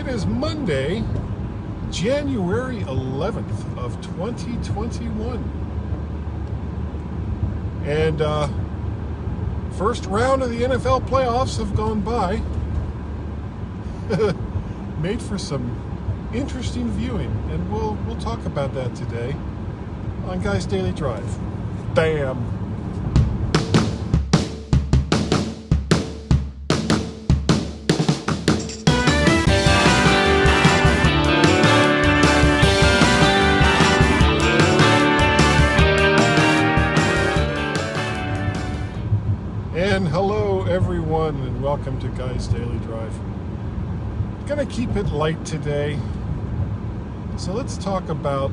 is Monday, January 11th of 2021. And first round of the NFL playoffs have gone by. Made for some interesting viewing, and we'll talk about that today on Guy's Daily Drive. Bam! And hello everyone, and welcome to Guy's Daily Drive. Gonna keep it light today, so let's talk about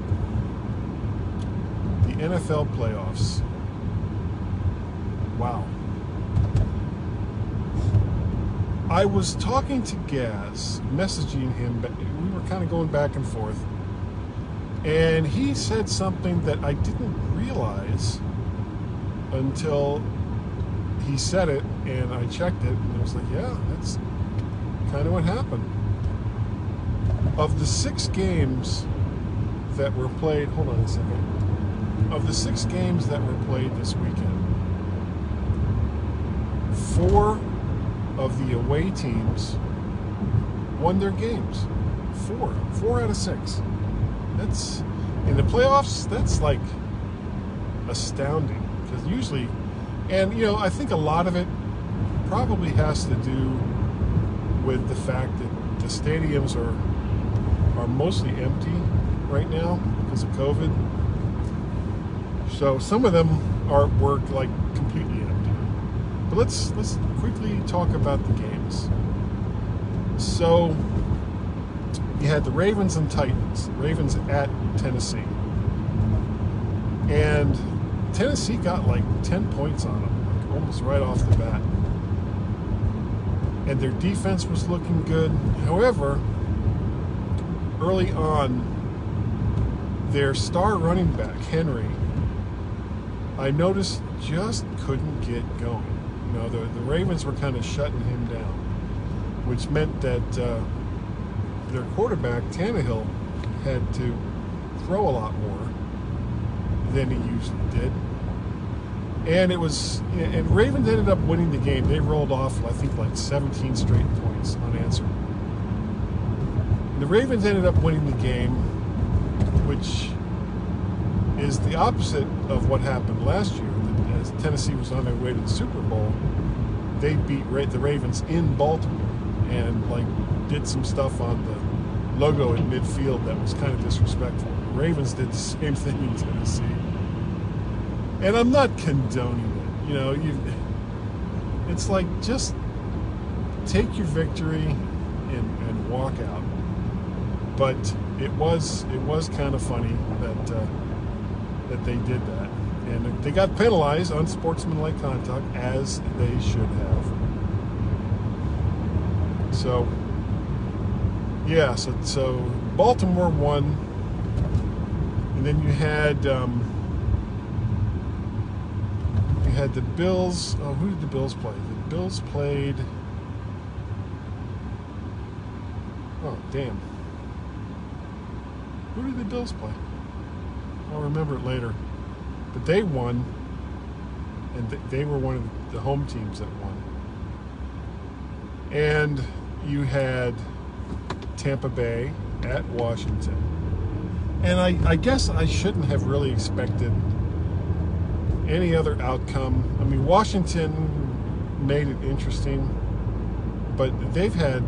the NFL playoffs. Wow. I was talking to Gaz, messaging him, but we were kind of going back and forth, and he said something that I didn't realize until he said it, and I checked it, and I was like, yeah, that's kind of what happened. Of the 6 games that were played, hold on a second. Of the 6 games that were played this weekend, 4 of the away teams won their games. 4 out of 6. That's, in the playoffs, that's like astounding, because usually, and, you know, I think a lot of it probably has to do with the fact that the stadiums are mostly empty right now because of COVID. So some of them were like completely empty. But let's quickly talk about the games. So you had the Ravens and Titans. Ravens at Tennessee. And Tennessee got like 10 points on them, like almost right off the bat. And their defense was looking good. However, early on, their star running back, Henry, I noticed just couldn't get going. You know, the Ravens were kind of shutting him down, which meant that their quarterback, Tannehill, had to throw a lot more than he usually did. And Ravens ended up winning the game. They rolled off, I think, like 17 straight points unanswered. The Ravens ended up winning the game, which is the opposite of what happened last year. As Tennessee was on their way to the Super Bowl, they beat the Ravens in Baltimore and did some stuff on the logo in midfield that was kind of disrespectful. The Ravens did the same thing in Tennessee. And I'm not condoning it. You know, it's like, just take your victory and walk out. But it was kind of funny that they did that. And they got penalized, unsportsmanlike conduct, as they should have. So, yeah, so Baltimore won. And then you had the Bills. Oh, who did the Bills play? The Bills played... Oh, damn. Who did the Bills play? I'll remember it later. But they won, and they were one of the home teams that won. And you had Tampa Bay at Washington. And I guess I shouldn't have really expected any other outcome. I mean, Washington made it interesting, but they've had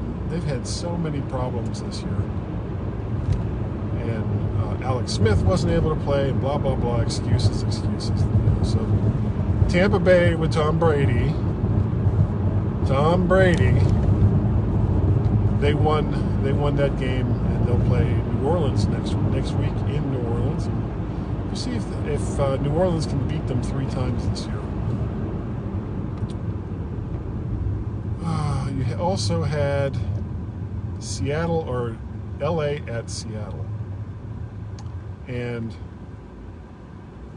so many problems this year. And Alex Smith wasn't able to play, and blah blah blah, excuses. You know, so Tampa Bay with Tom Brady, they won that game, and they'll play New Orleans next week in New Orleans. And we'll see if New Orleans can beat them 3 times this year. You also had Seattle, or LA at Seattle. And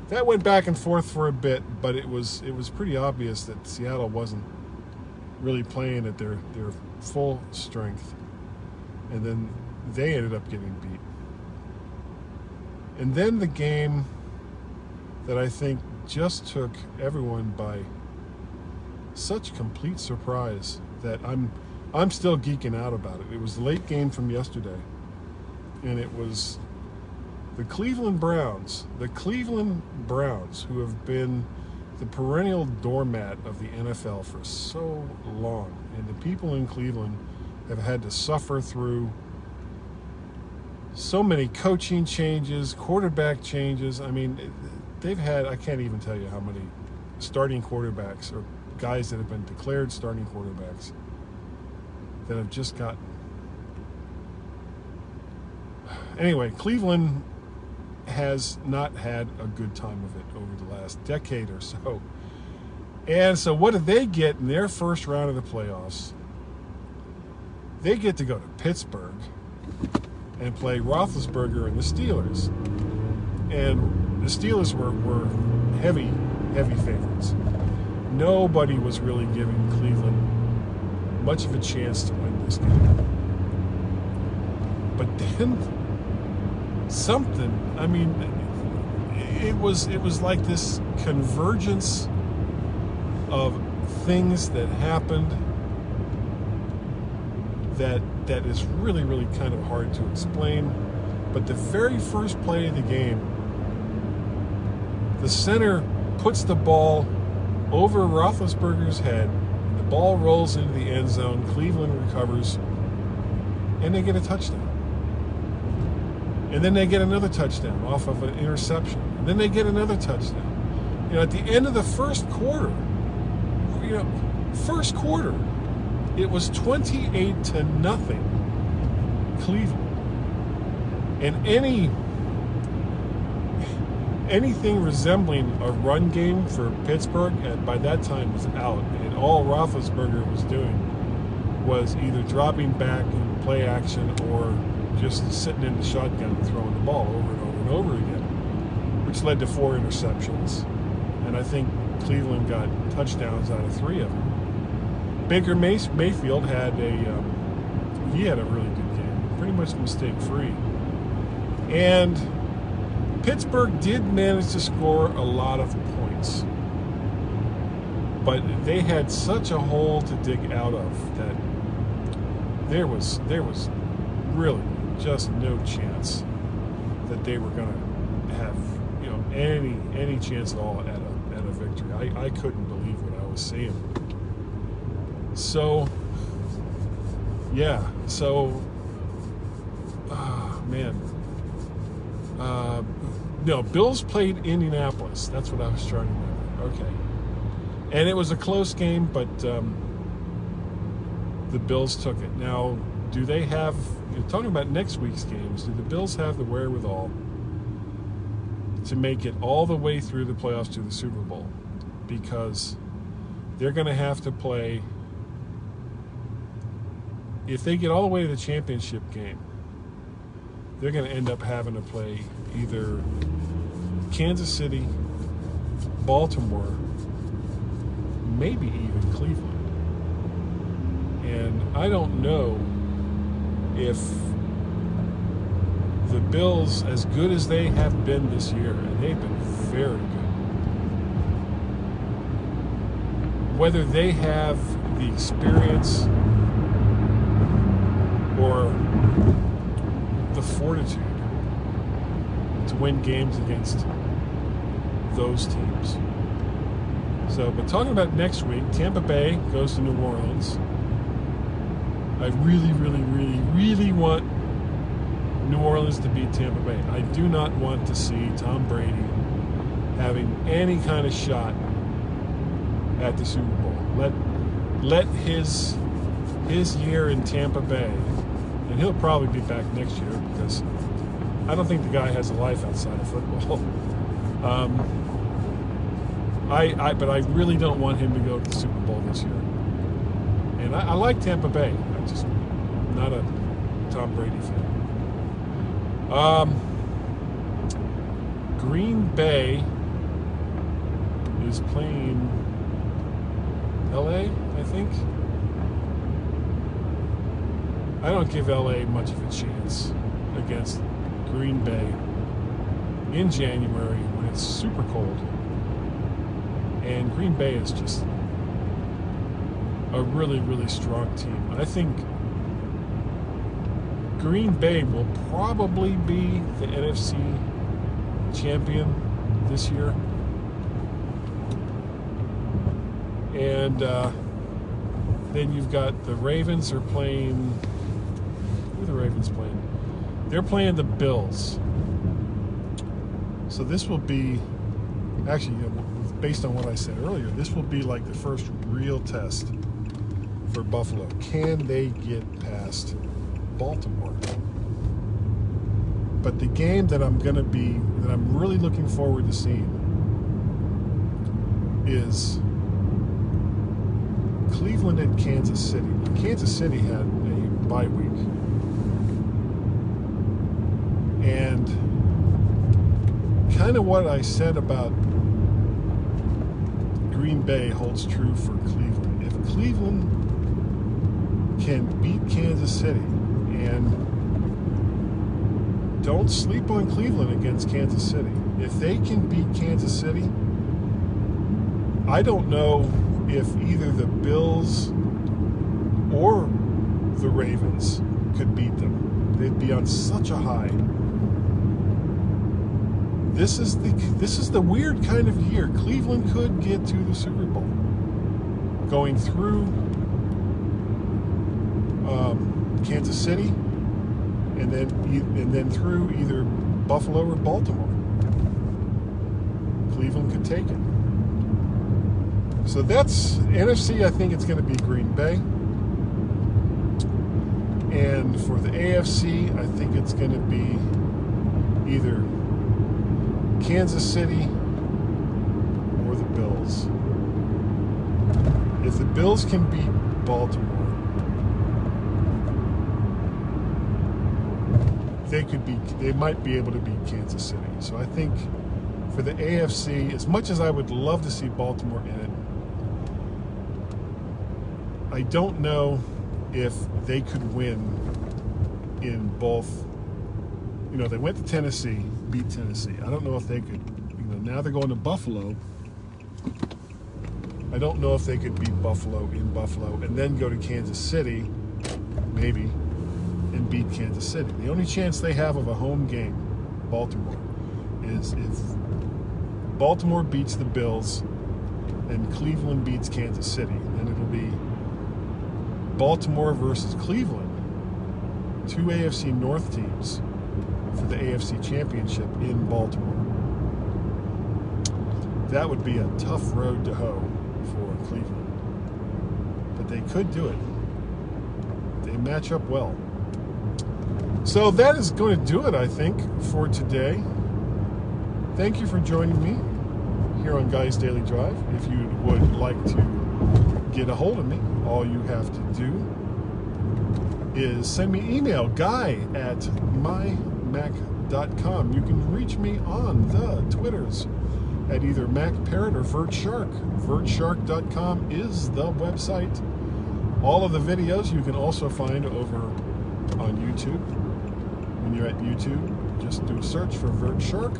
that went back and forth for a bit, but it was pretty obvious that Seattle wasn't really playing at their full strength. and then they ended up getting beat. And then the game that I think just took everyone by such complete surprise that I'm still geeking out about it. It was the late game from yesterday, and it was the Cleveland Browns, who have been the perennial doormat of the NFL for so long, and the people in Cleveland have had to suffer through so many coaching changes, quarterback changes. I mean, they've had, I can't even tell you how many starting quarterbacks or guys that have been declared starting quarterbacks that have just gotten. Anyway, Cleveland has not had a good time of it over the last decade or so. And so what do they get in their first round of the playoffs? They get to go to Pittsburgh and play Roethlisberger and the Steelers. And the Steelers were heavy favorites. Nobody was really giving Cleveland much of a chance to win this game. But then something, I mean, it was like this convergence of things that happened that is really, really kind of hard to explain. But the very first play of the game, the center puts the ball over Roethlisberger's head. The ball rolls into the end zone. Cleveland recovers, and they get a touchdown. And then they get another touchdown off of an interception. And then they get another touchdown. You know, at the end of the first quarter, it was 28-0 Cleveland. And anything resembling a run game for Pittsburgh by that time was out. And all Roethlisberger was doing was either dropping back in play action or just sitting in the shotgun and throwing the ball over and over and over again, which led to 4 interceptions. And I think Cleveland got touchdowns out of 3 of them. Baker Mayfield had a really good game, pretty much mistake-free. And Pittsburgh did manage to score a lot of points, but they had such a hole to dig out of that there was really just no chance that they were going to have any chance at all at a victory. I couldn't believe what I was seeing. So man. No, Bills played Indianapolis. That's what I was trying to remember. Okay. And it was a close game, but the Bills took it. Now, do they have, talking about next week's games, do the Bills have the wherewithal to make it all the way through the playoffs to the Super Bowl? Because they're going to have to play, if they get all the way to the championship game, they're going to end up having to play either Kansas City, Baltimore, maybe even Cleveland. And I don't know if the Bills, as good as they have been this year, and they've been very good, whether they have the experience or the fortitude to win games against those teams. So, but talking about next week, Tampa Bay goes to New Orleans. I really, really, really, really want New Orleans to beat Tampa Bay. I do not want to see Tom Brady having any kind of shot at the Super Bowl. Let his year in Tampa Bay, and he'll probably be back next year because I don't think the guy has a life outside of football. But I really don't want him to go to the Super Bowl this year. And I like Tampa Bay. I'm just not a Tom Brady fan. Green Bay is playing LA, I think. I don't give LA much of a chance against Green Bay in January when it's super cold. And Green Bay is just a really, really strong team. I think Green Bay will probably be the NFC champion this year. And then you've got the Ravens are playing. Who are the Ravens playing? They're playing the Bills. So this will be, actually, based on what I said earlier, this will be like the first real test for Buffalo. Can they get past Baltimore? But the game that I'm really looking forward to seeing is Cleveland at Kansas City. Kansas City had a bye week. And kind of what I said about Green Bay holds true for Cleveland. If Cleveland can beat Kansas City, and don't sleep on Cleveland against Kansas City. If they can beat Kansas City, I don't know if either the Bills or the Ravens could beat them. They'd be on such a high. This is the weird kind of year. Cleveland could get to the Super Bowl, going through Kansas City, and then through either Buffalo or Baltimore. Cleveland could take it. So that's NFC. I think it's going to be Green Bay, and for the AFC, I think it's going to be either Kansas City or the Bills. If the Bills can beat Baltimore, they might be able to beat Kansas City. So I think for the AFC, as much as I would love to see Baltimore in it, I don't know if they could win in both. You know, they went to Tennessee, beat Tennessee. I don't know if they could, now they're going to Buffalo. I don't know if they could beat Buffalo in Buffalo and then go to Kansas City, maybe, and beat Kansas City. The only chance they have of a home game, Baltimore, is if Baltimore beats the Bills and Cleveland beats Kansas City. Then it'll be Baltimore versus Cleveland, two AFC North teams for the AFC Championship in Baltimore. That would be a tough road to hoe for Cleveland. But they could do it. They match up well. So that is going to do it, I think, for today. Thank you for joining me here on Guy's Daily Drive. If you would like to get a hold of me, all you have to do is send me an email, guy@mymac.com. You can reach me on the Twitters at either MacParrot or VertShark. VertShark.com is the website. All of the videos you can also find over on YouTube. When you're at YouTube, just do a search for VertShark.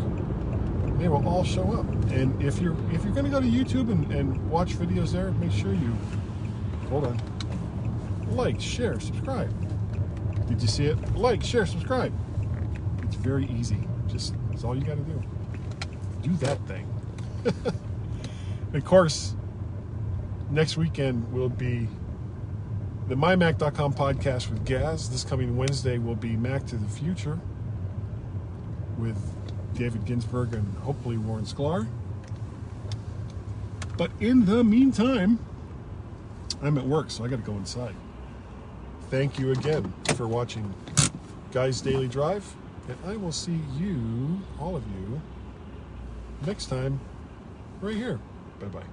They will all show up. And if you're going to go to YouTube and watch videos there, make sure you like, share, subscribe. Did you see it? Like, share, subscribe. It's very easy. That's all you got to do. Do that thing. And of course, next weekend will be the MyMac.com podcast with Gaz. This coming Wednesday will be Mac to the Future with David Ginsburg and hopefully Warren Sklar. But in the meantime, I'm at work, so I got to go inside. Thank you again for watching Guy's Daily Drive, and I will see you, all of you, next time right here. Bye-bye.